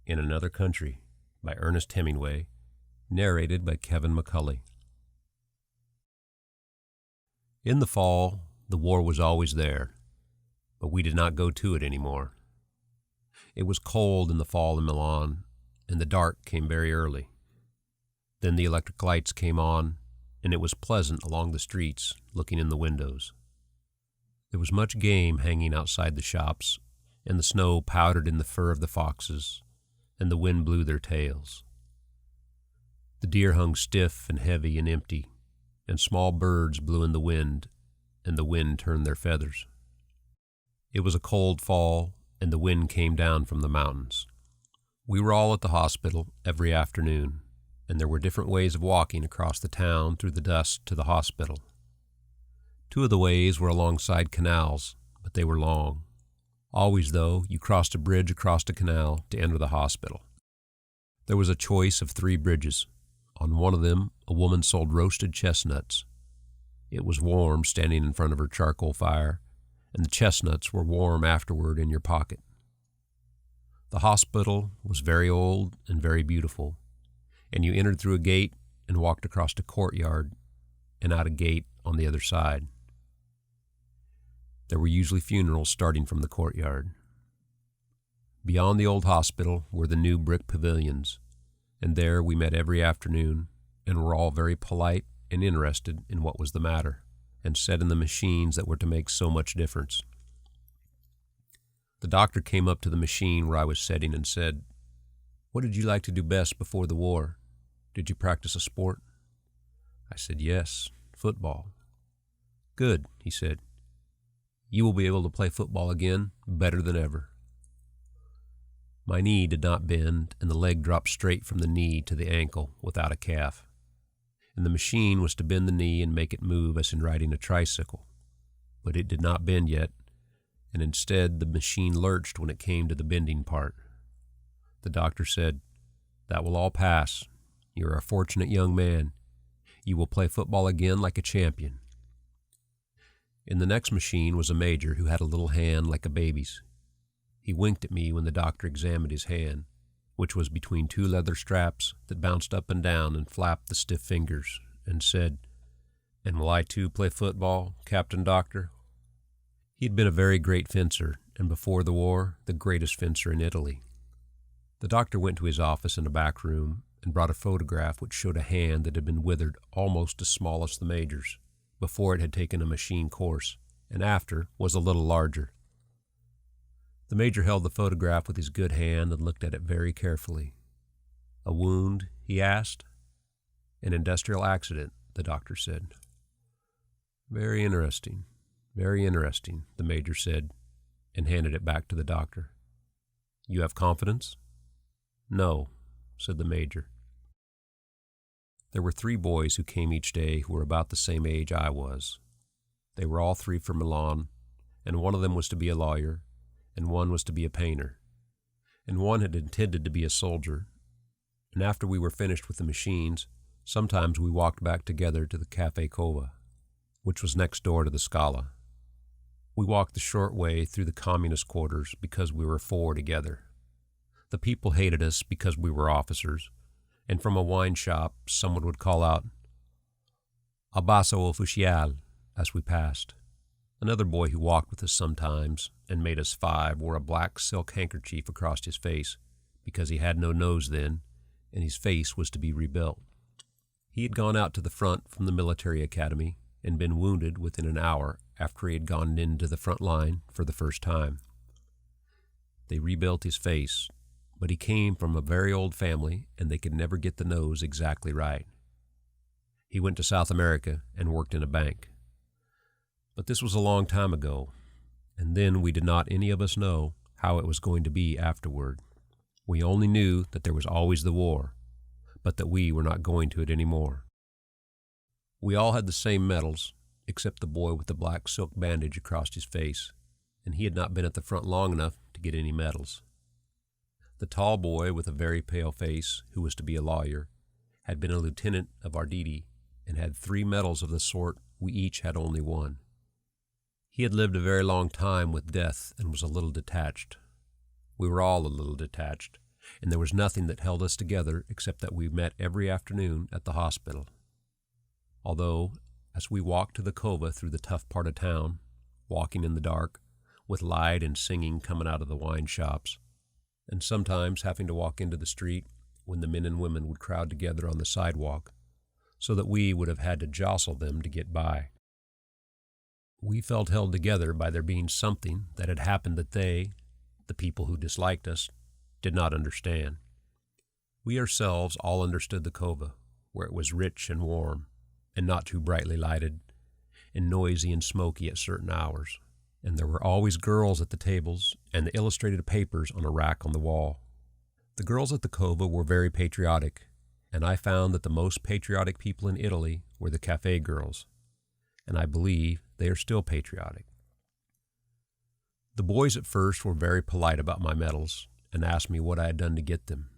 in Another Country by Ernest Hemingway, narrated by Kevin McCulley. In the fall, the war was always there, but we did not go to it anymore. It was cold in the fall in Milan, and the dark came very early. Then the electric lights came on, and it was pleasant along the streets, looking in the windows. There was much game hanging outside the shops, and the snow powdered in the fur of the foxes, and the wind blew their tails. The deer hung stiff and heavy and empty, and small birds blew in the wind, and the wind turned their feathers. It was a cold fall, and the wind came down from the mountains. We were all at the hospital every afternoon, and there were different ways of walking across the town through the dust to the hospital. Two of the ways were alongside canals, but they were long. Always, though, you crossed a bridge across a canal to enter the hospital. There was a choice of 3 bridges. On one of them, a woman sold roasted chestnuts. It was warm standing in front of her charcoal fire, and the chestnuts were warm afterward in your pocket. The hospital was very old and very beautiful, and you entered through a gate and walked across a courtyard and out a gate on the other side. There were usually funerals starting from the courtyard. Beyond the old hospital were the new brick pavilions, and there we met every afternoon and were all very polite and interested in what was the matter, and sat in the machines that were to make so much difference. The doctor came up to the machine where I was sitting and said, "What did you like to do best before the war? Did you practice a sport?" I said, "Yes, football." "Good," he said. "You will be able to play football again better than ever." My knee did not bend, and the leg dropped straight from the knee to the ankle without a calf. And the machine was to bend the knee and make it move as in riding a tricycle. But it did not bend yet, and instead the machine lurched when it came to the bending part. The doctor said, "That will all pass. You are a fortunate young man. You will play football again like a champion." In the next machine was a major who had a little hand like a baby's. He winked at me when the doctor examined his hand, which was between 2 leather straps that bounced up and down and flapped the stiff fingers, and said, "And will I too play football, Captain Doctor?" He had been a very great fencer, and before the war, the greatest fencer in Italy. The doctor went to his office in a back room and brought a photograph which showed a hand that had been withered almost as small as the major's, before it had taken a machine course, and after was a little larger. The major held the photograph with his good hand and looked at it very carefully. "A wound?" he asked. "An industrial accident," the doctor said. Very interesting, the major said, and handed it back to the doctor. "You have confidence?" "No," said the major. There were 3 boys who came each day who were about the same age I was. They were all 3 from Milan, and one of them was to be a lawyer, and one was to be a painter, and one had intended to be a soldier. And after we were finished with the machines, sometimes we walked back together to the Cafe Cova, which was next door to the Scala. We walked the short way through the communist quarters because we were 4 together. The people hated us because we were officers, and from a wine shop someone would call out, "Abbasso ufficiale," as we passed. Another boy who walked with us sometimes and made us 5 wore a black silk handkerchief across his face because he had no nose then, and his face was to be rebuilt. He had gone out to the front from the military academy and been wounded within an hour after he had gone into the front line for the first time. They rebuilt his face, but he came from a very old family and they could never get the nose exactly right. He went to South America and worked in a bank. But this was a long time ago, and then we did not any of us know how it was going to be afterward. We only knew that there was always the war, but that we were not going to it anymore. We all had the same medals, except the boy with the black silk bandage across his face, and he had not been at the front long enough to get any medals. The tall boy with a very pale face, who was to be a lawyer, had been a lieutenant of Arditi and had 3 medals of the sort we each had only 1. He had lived a very long time with death and was a little detached. We were all a little detached, and there was nothing that held us together except that we met every afternoon at the hospital. Although, as we walked to the cova through the tough part of town, walking in the dark, with light and singing coming out of the wine shops, and sometimes having to walk into the street when the men and women would crowd together on the sidewalk, so that we would have had to jostle them to get by. We felt held together by there being something that had happened that they, the people who disliked us, did not understand. We ourselves all understood the cova, where it was rich and warm, and not too brightly lighted, and noisy and smoky at certain hours. And there were always girls at the tables and the illustrated papers on a rack on the wall. The girls at the cova were very patriotic, and I found that the most patriotic people in Italy were the cafe girls, and I believe they are still patriotic. The boys at first were very polite about my medals and asked me what I had done to get them.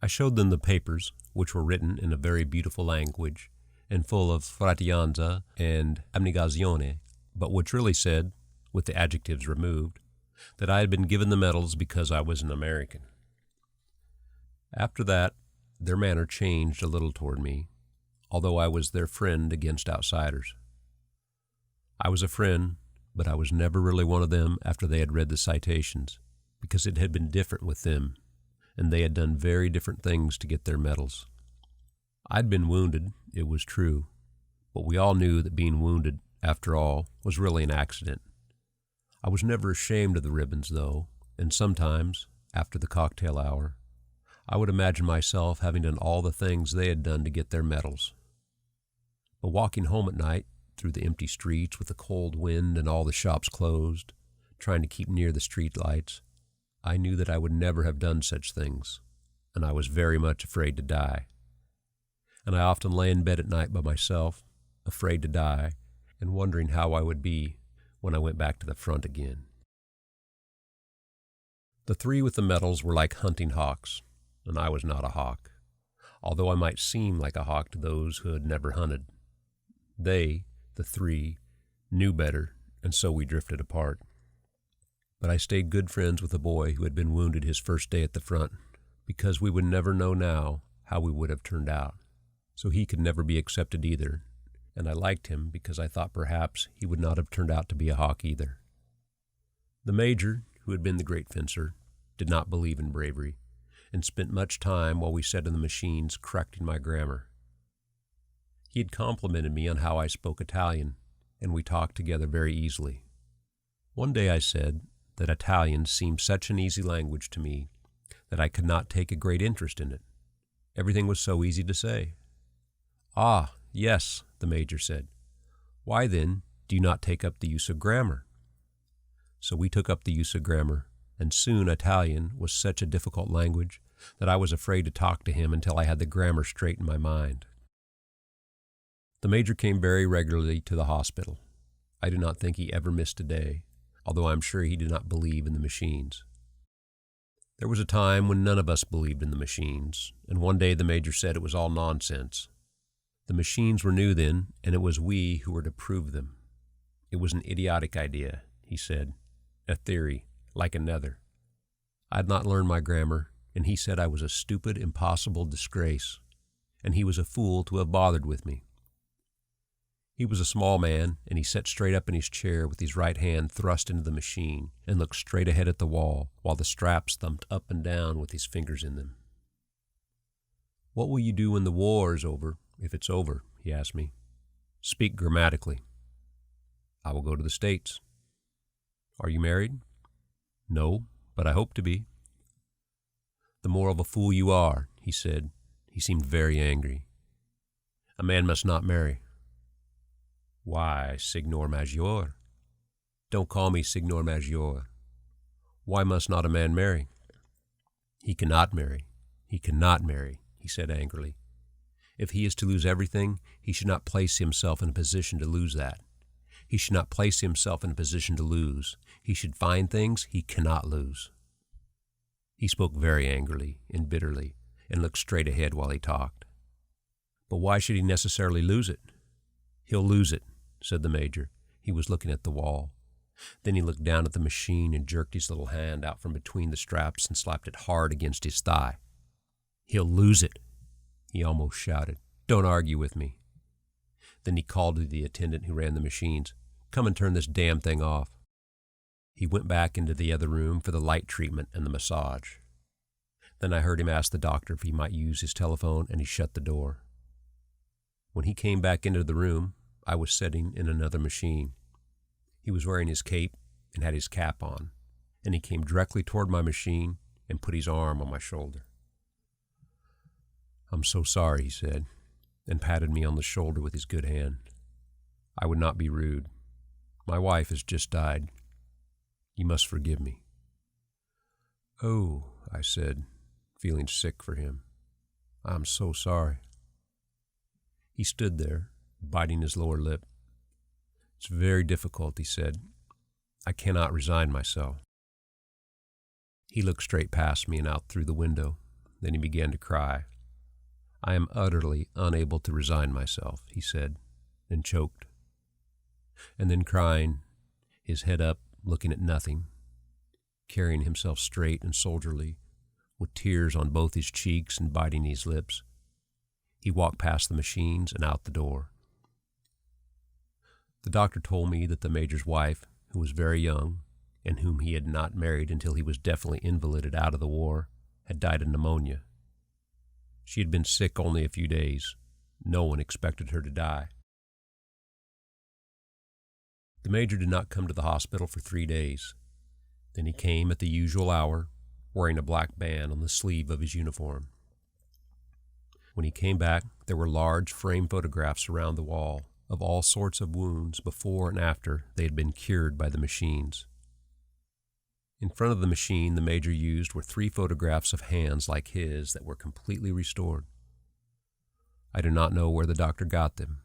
I showed them the papers, which were written in a very beautiful language and full of fratellanza and abnegazione, but which really said, with the adjectives removed, that I had been given the medals because I was an American. After that, their manner changed a little toward me, although I was their friend against outsiders. I was a friend, but I was never really one of them after they had read the citations, because it had been different with them, and they had done very different things to get their medals. I'd been wounded, it was true, but we all knew that being wounded, after all, was really an accident. I was never ashamed of the ribbons, though, and sometimes, after the cocktail hour, I would imagine myself having done all the things they had done to get their medals. But walking home at night, through the empty streets with the cold wind and all the shops closed, trying to keep near the street lights, I knew that I would never have done such things, and I was very much afraid to die. And I often lay in bed at night by myself, afraid to die, and wondering how I would be when I went back to the front again. The three with the medals were like hunting hawks, and I was not a hawk, although I might seem like a hawk to those who had never hunted. They, the three, knew better, and so we drifted apart. But I stayed good friends with a boy who had been wounded his first day at the front, because we would never know now how we would have turned out. So he could never be accepted either, and I liked him because I thought perhaps he would not have turned out to be a hawk either. The major, who had been the great fencer, did not believe in bravery, and spent much time while we sat in the machines correcting my grammar. He had complimented me on how I spoke Italian, and we talked together very easily. One day I said that Italian seemed such an easy language to me that I could not take a great interest in it. Everything was so easy to say. "Ah, yes," the major said. "Why then do you not take up the use of grammar?" So we took up the use of grammar, and soon Italian was such a difficult language that I was afraid to talk to him until I had the grammar straight in my mind. The major came very regularly to the hospital. I do not think he ever missed a day, although I am sure he did not believe in the machines. There was a time when none of us believed in the machines, and one day the major said it was all nonsense. The machines were new then, and it was we who were to prove them. It was an idiotic idea, he said, a theory, like another. I had not learned my grammar, and he said I was a stupid, impossible disgrace, and he was a fool to have bothered with me. He was a small man, and he sat straight up in his chair with his right hand thrust into the machine and looked straight ahead at the wall while the straps thumped up and down with his fingers in them. "What will you do when the war is over, if it's over?" he asked me. "Speak grammatically." "I will go to the States." "Are you married?" "No, but I hope to be." "The more of a fool you are," he said. He seemed very angry. "A man must not marry." "Why, Signor Maggiore?" "Don't call me Signor Maggiore." "Why must not a man marry?" "He cannot marry. He cannot marry," he said angrily. "If he is to lose everything, he should not place himself in a position to lose that. He should not place himself in a position to lose. He should find things he cannot lose." He spoke very angrily and bitterly and looked straight ahead while he talked. "But why should he necessarily lose it?" "He'll lose it," said the major. He was looking at the wall. Then he looked down at the machine and jerked his little hand out from between the straps and slapped it hard against his thigh. "He'll lose it," he almost shouted. "Don't argue with me." Then he called to the attendant who ran the machines, "Come and turn this damn thing off." He went back into the other room for the light treatment and the massage. Then I heard him ask the doctor if he might use his telephone, and he shut the door. When he came back into the room, I was sitting in another machine. He was wearing his cape and had his cap on, and he came directly toward my machine and put his arm on my shoulder. "I'm so sorry," he said, and patted me on the shoulder with his good hand. "I would not be rude. My wife has just died. You must forgive me." "Oh," I said, feeling sick for him. "I'm so sorry." He stood there, biting his lower lip. "It's very difficult," he said. "I cannot resign myself." He looked straight past me and out through the window. Then he began to cry. "I am utterly unable to resign myself," he said, and choked. And then crying, his head up, looking at nothing, carrying himself straight and soldierly, with tears on both his cheeks and biting his lips, he walked past the machines and out the door. The doctor told me that the major's wife, who was very young, and whom he had not married until he was definitely invalided out of the war, had died of pneumonia. She had been sick only a few days. No one expected her to die. The major did not come to the hospital for 3 days. Then he came at the usual hour, wearing a black band on the sleeve of his uniform. When he came back, there were large frame photographs around the wall of all sorts of wounds before and after they had been cured by the machines. In front of the machine the major used were 3 photographs of hands like his that were completely restored. I do not know where the doctor got them.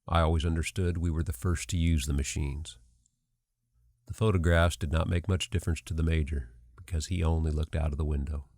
I always understood we were the first to use the machines. The photographs did not make much difference to the major because he only looked out of the window.